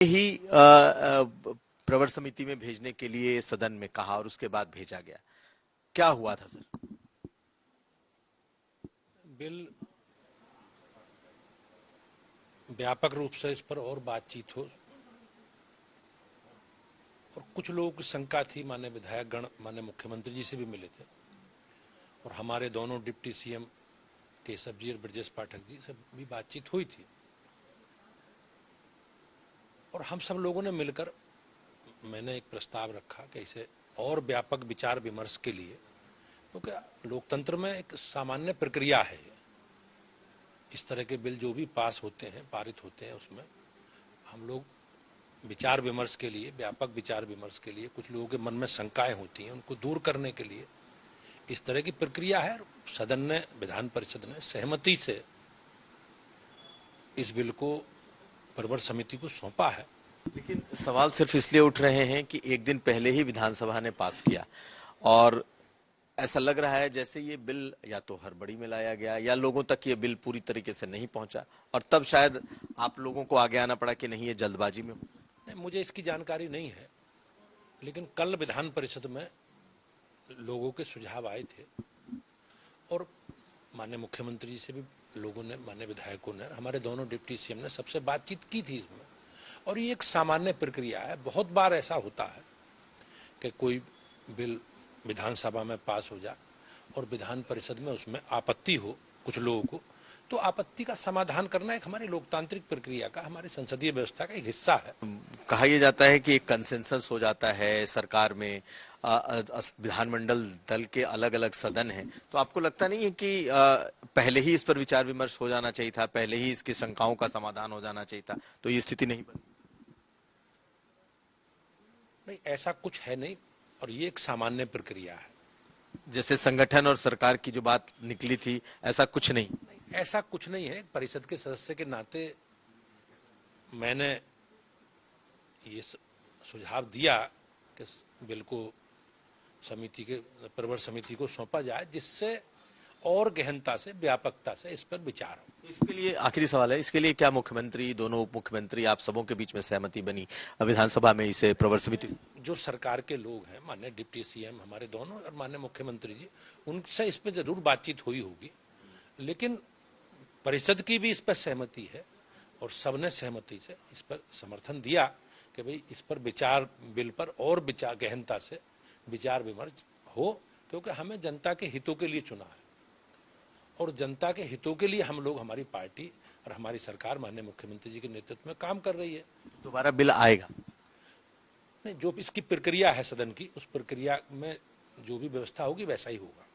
ही प्रवर समिति में भेजने के लिए सदन में कहा और उसके बाद भेजा गया। क्या हुआ था सर? बिल व्यापक रूप से इस पर और बातचीत हो और कुछ लोगों की शंका थी, माननीय विधायक गण माननीय मुख्यमंत्री जी से भी मिले थे और हमारे दोनों डिप्टी सीएम केशव जी और ब्रजेश पाठक जी से भी बातचीत हुई थी और हम सब लोगों ने मिलकर मैंने एक प्रस्ताव रखा कि इसे और व्यापक विचार विमर्श के लिए, क्योंकि लोकतंत्र में एक सामान्य प्रक्रिया है, इस तरह के बिल जो भी पास होते हैं पारित होते हैं उसमें हम लोग विचार विमर्श के लिए, व्यापक विचार विमर्श के लिए, कुछ लोगों के मन में शंकाएं होती हैं उनको दूर करने के लिए इस तरह की प्रक्रिया है। सदन ने, विधान परिषद ने सहमति से इस बिल को प्रवर समिति को सौंपा है। लेकिन सवाल सिर्फ इसलिए उठ रहे हैं कि एक दिन पहले ही विधानसभा ने पास किया और ऐसा लग रहा है जैसे ये बिल या तो हड़बड़ी में लाया गया या लोगों तक ये बिल पूरी तरीके से नहीं पहुंचा और तब शायद आप लोगों को आगे आना पड़ा कि नहीं, ये जल्दबाजी में। नहीं, मुझे इसकी जानकारी नहीं है, लेकिन कल विधान परिषद में लोगों के सुझाव आए थे और माननीय मुख्यमंत्री जी से भी लोगों ने, माननीय विधायकों ने, हमारे दोनों डिप्टी सीएम ने सबसे बातचीत की थी इसमें। और ये एक सामान्य प्रक्रिया है। बहुत बार ऐसा होता है कि कोई बिल विधानसभा में पास हो जाए और विधान परिषद में उसमें आपत्ति हो कुछ लोगों को, तो आपत्ति का समाधान करना एक हमारी लोकतांत्रिक प्रक्रिया का, हमारी संसदीय व्यवस्था का एक हिस्सा है। कहा यह जाता है कि एक कंसेंसस हो जाता है सरकार में, विधानमंडल दल के अलग अलग सदन हैं, तो आपको लगता नहीं है कि पहले ही इस पर विचार विमर्श हो जाना चाहिए था, पहले ही इसकी शंकाओं का समाधान हो जाना चाहिए था, तो ये स्थिति नहीं बनी? नहीं, ऐसा कुछ है नहीं और ये एक सामान्य प्रक्रिया है। जैसे संगठन और सरकार की जो बात निकली थी, ऐसा कुछ नहीं? ऐसा कुछ नहीं है। परिषद के सदस्य के नाते मैंने ये सुझाव दिया कि बिल को समिति के, प्रवर समिति को सौंपा जाए, जिससे और गहनता से, व्यापकता से इस पर विचार हो। इसके लिए आखिरी सवाल है, इसके लिए क्या मुख्यमंत्री, दोनों उप मुख्यमंत्री, आप सबों के बीच में सहमति बनी विधानसभा में इसे प्रवर समिति? जो सरकार के लोग हैं, माननीय डिप्टी सीएम हमारे दोनों और माननीय मुख्यमंत्री जी, उनसे इस पर जरूर बातचीत हुई होगी, लेकिन परिषद की भी इस पर सहमति है और सबने सहमति से इस पर समर्थन दिया कि भाई इस पर विचार, बिल पर और विचार, गहनता से विचार विमर्श हो, क्योंकि हमें जनता के हितों के लिए चुना है और जनता के हितों के लिए हम लोग, हमारी पार्टी और हमारी सरकार माननीय मुख्यमंत्री जी के नेतृत्व में काम कर रही है। दोबारा बिल आएगा? नहीं, जो इसकी प्रक्रिया है सदन की, उस प्रक्रिया में जो भी व्यवस्था होगी वैसा ही होगा।